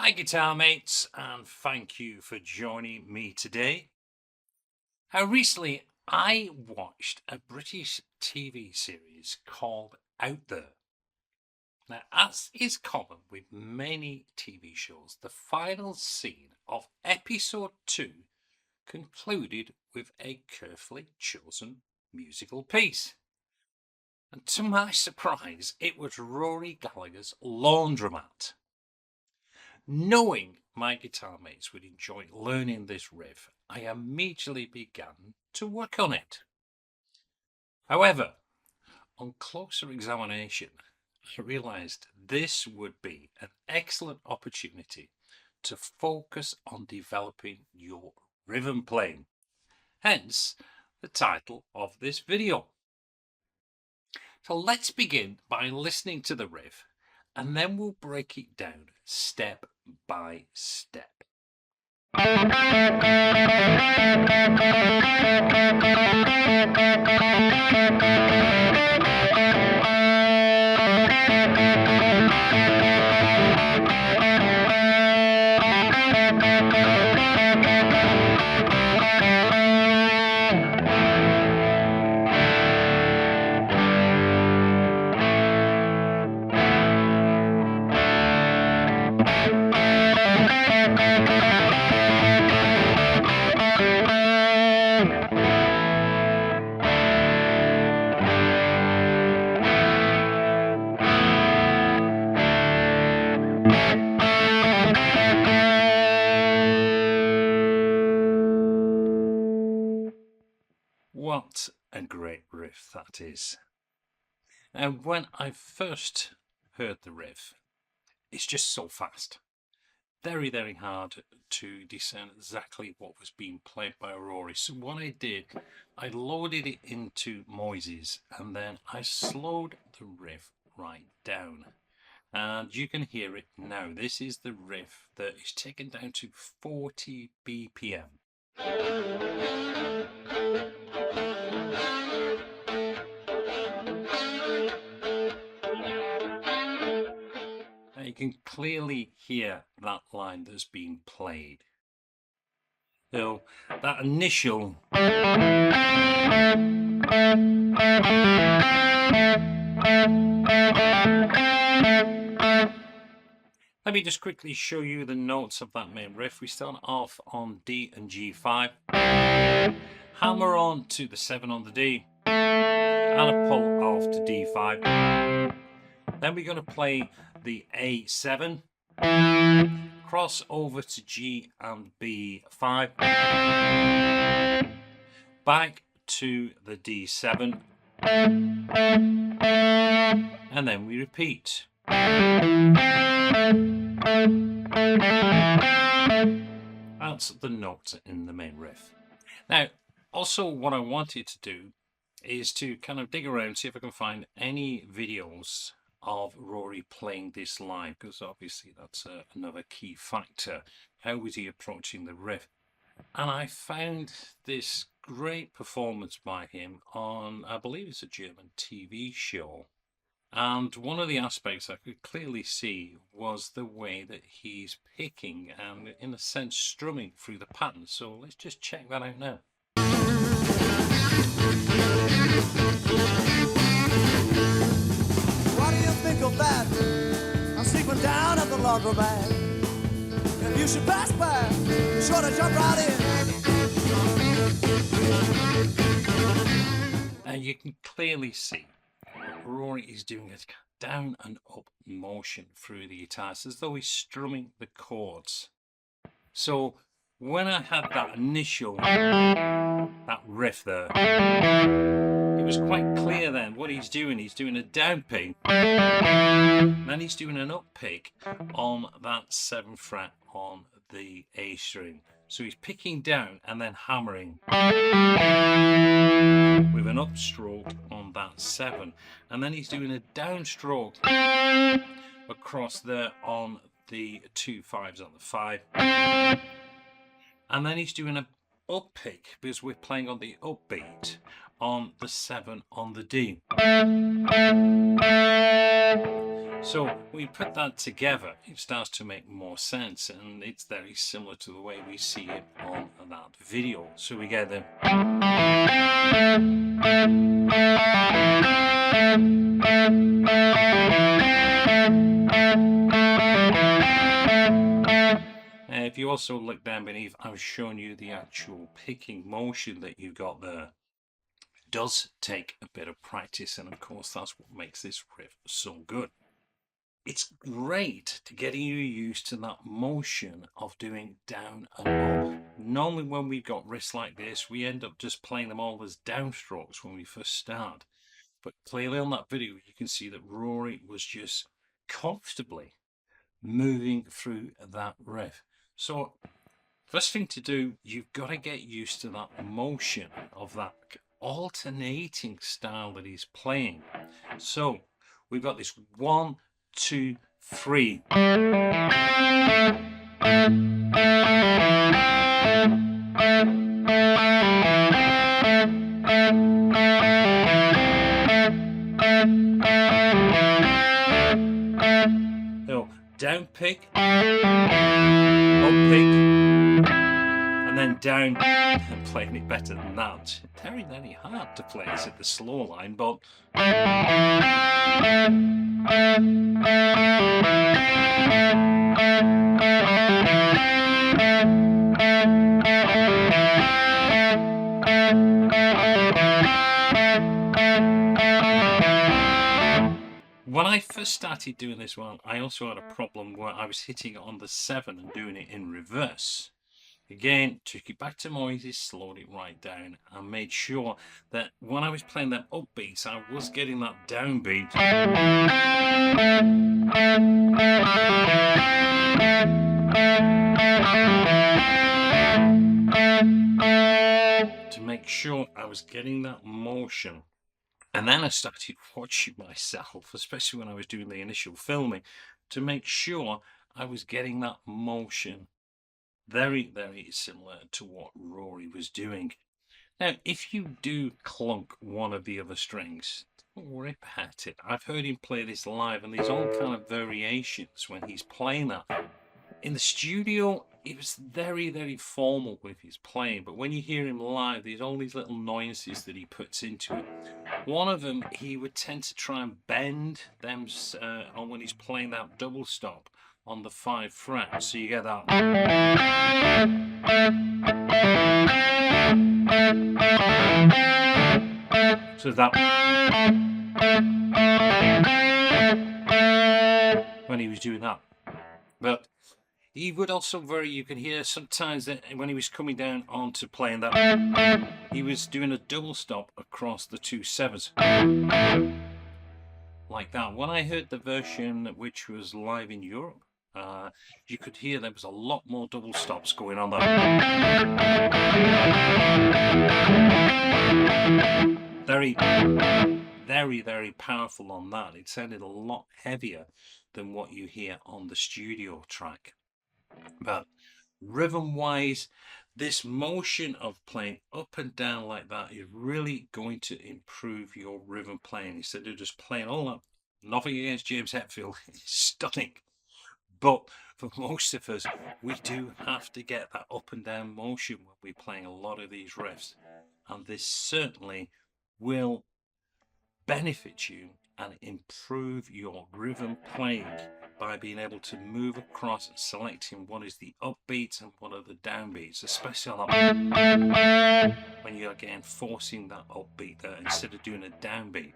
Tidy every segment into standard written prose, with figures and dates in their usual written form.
Hi guitar mates, and thank you for joining me today. Recently I watched a British TV series called Out There. Now, as is common with many TV shows, the final scene of episode 2 concluded with a carefully chosen musical piece. And to my surprise, it was Rory Gallagher's Laundromat. Knowing my guitar mates would enjoy learning this riff, I immediately began to work on it. However, on closer examination, I realised this would be an excellent opportunity to focus on developing your rhythm playing, hence the title of this video. So let's begin by listening to the riff, and then we'll break it down step by step. What a great riff that is. And when I first heard the riff, it's just so fast. Very, very hard to discern exactly what was being played by Rory. So what I did, I loaded it into Moises and then I slowed the riff right down. And you can hear it now. This is the riff that is taken down to 40 BPM. You can clearly hear that line that's being played. So that initial let me just quickly show you the notes of that main riff. We start off on D and G5, hammer on to the 7 on the D, and a pull off to D5. Then we're going to play the A7, cross over to G and B5, back to the D7, and then we repeat. That's the notes in the main riff. Now, also what I wanted to do is to kind of dig around, see if I can find any videos of Rory playing this live, because obviously that's another key factor. How was he approaching the riff? And I found this great performance by him on, I believe it's a German TV show. And one of the aspects I could clearly see was the way that he's picking and, in a sense, strumming through the pattern. So let's just check that out now. What do you think of that? I'm sleeping down at the laundromat. If you should pass by, be sure to jump right in. And you can clearly see Rory is doing a down and up motion through the guitar. It's as though he's strumming the chords. So when I had that initial, that riff there, it was quite clear then what he's doing. He's doing a down pick, then he's doing an up pick on that 7th fret on the A string. So he's picking down and then hammering with an upstroke on that 7, and then he's doing a downstroke across there on the 2 5s on the 5, and then he's doing a up pick because we're playing on the upbeat on the 7 on the D. So when you put that together, it starts to make more sense, and it's very similar to the way we see it on that video. So we get the if you also look down beneath, I was showing you the actual picking motion that you got there. It does take a bit of practice, and of course that's what makes this riff so good. It's great to getting you used to that motion of doing down and up. Normally when we've got riffs like this, we end up just playing them all as downstrokes when we first start. But clearly on that video, you can see that Rory was just comfortably moving through that riff. So first thing to do, you've got to get used to that motion of that alternating style that he's playing. So we've got this 1, 2, 3. So down pick, up pick, and then down, and playing it better than that. Very, very hard to play this at the slow line, but when I first started doing this one, I also had a problem where I was hitting it on the 7 and doing it in reverse. Again, took it back to Moises, slowed it right down, and made sure that when I was playing them upbeats, I was getting that downbeat. To make sure I was getting that motion. And then I started watching myself, especially when I was doing the initial filming, to make sure I was getting that motion. Very, very similar to what Rory was doing. Now, if you do clunk one of the other strings, don't worry about it. I've heard him play this live, and there's all kind of variations when he's playing that. In the studio, it was very, very formal with his playing, but when you hear him live, there's all these little nuances that he puts into it. One of them, he would tend to try and bend them on when he's playing that double stop on the 5 frets, so you get that. So that when he was doing that, but he would also you can hear sometimes that when he was coming down onto playing that, he was doing a double stop across the 2 7s. Like that. When I heard the version which was live in Europe, you could hear there was a lot more double stops going on there. Very, very, very powerful on that. It sounded a lot heavier than what you hear on the studio track. But rhythm wise, this motion of playing up and down like that is really going to improve your rhythm playing instead of just playing all that. Nothing against James Hetfield, he's stunning. But for most of us, we do have to get that up and down motion when we're playing a lot of these riffs. And this certainly will benefit you and improve your rhythm playing by being able to move across and selecting what is the upbeats and what are the downbeats, especially on that when you're again forcing that upbeat there instead of doing a downbeat.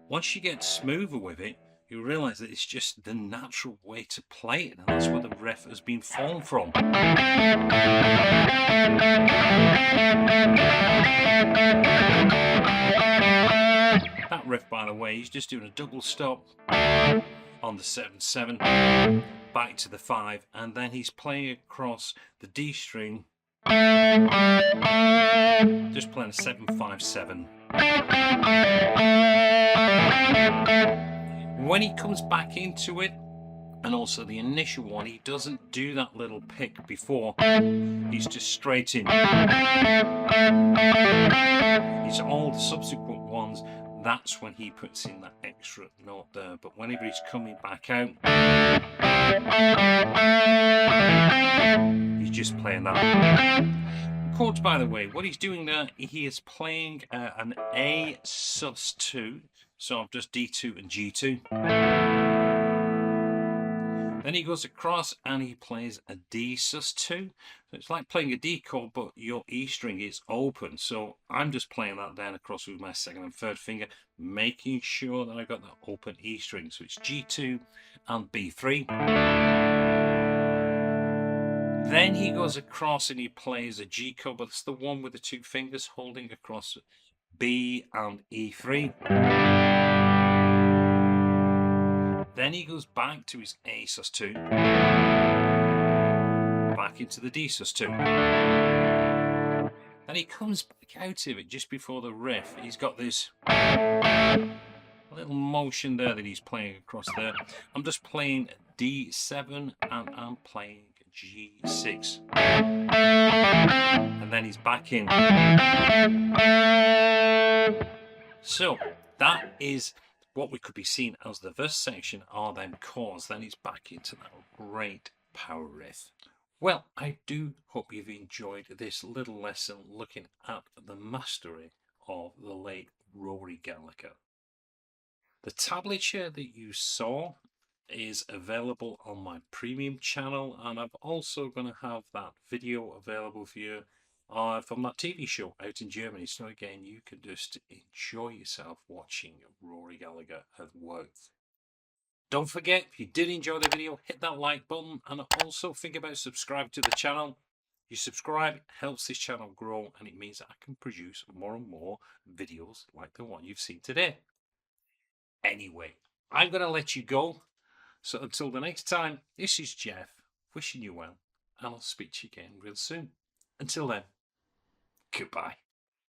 Once you get smoother with it, you realise that it's just the natural way to play it, and that's where the riff has been formed from. That riff, by the way, he's just doing a double stop on the 7/7, back to the 5, and then he's playing across the D string, just playing a 7/5/7. When he comes back into it, and also the initial one, he doesn't do that little pick before, he's just straight in. It's all the subsequent ones that's when he puts in that extra note there. But whenever he's coming back out, he's just playing that. Chords, by the way, what he's doing there, he is playing an A sus2, so I've just D2 and G2. Then he goes across and he plays a D sus2. So it's like playing a D chord, but your E string is open. So I'm just playing that down across with my second and third finger, making sure that I got the open E string. So it's G2 and B3. Then he goes across and he plays a G chord, but it's the one with the two fingers holding across B and E3. Then he goes back to his A sus2, back into the D sus2. Then he comes back out of it just before the riff. He's got this little motion there that he's playing across there. I'm just playing D7 and I'm playing G6. And then he's back in. So that is what we could be seeing as the first section are them chords. Then he's back into that great power riff. Well, I do hope you've enjoyed this little lesson looking at the mastery of the late Rory Gallagher. The tablature that you saw is available on my premium channel, and I'm also going to have that video available for you from that TV show out in Germany. So again, you can just enjoy yourself watching Rory Gallagher at work. Don't forget, if you did enjoy the video, hit that like button, and also think about subscribing to the channel. You subscribe, helps this channel grow, and it means that I can produce more and more videos like the one you've seen today. Anyway, I'm going to let you go. So until the next time, this is Jeff, wishing you well, and I'll speak to you again real soon. Until then, goodbye.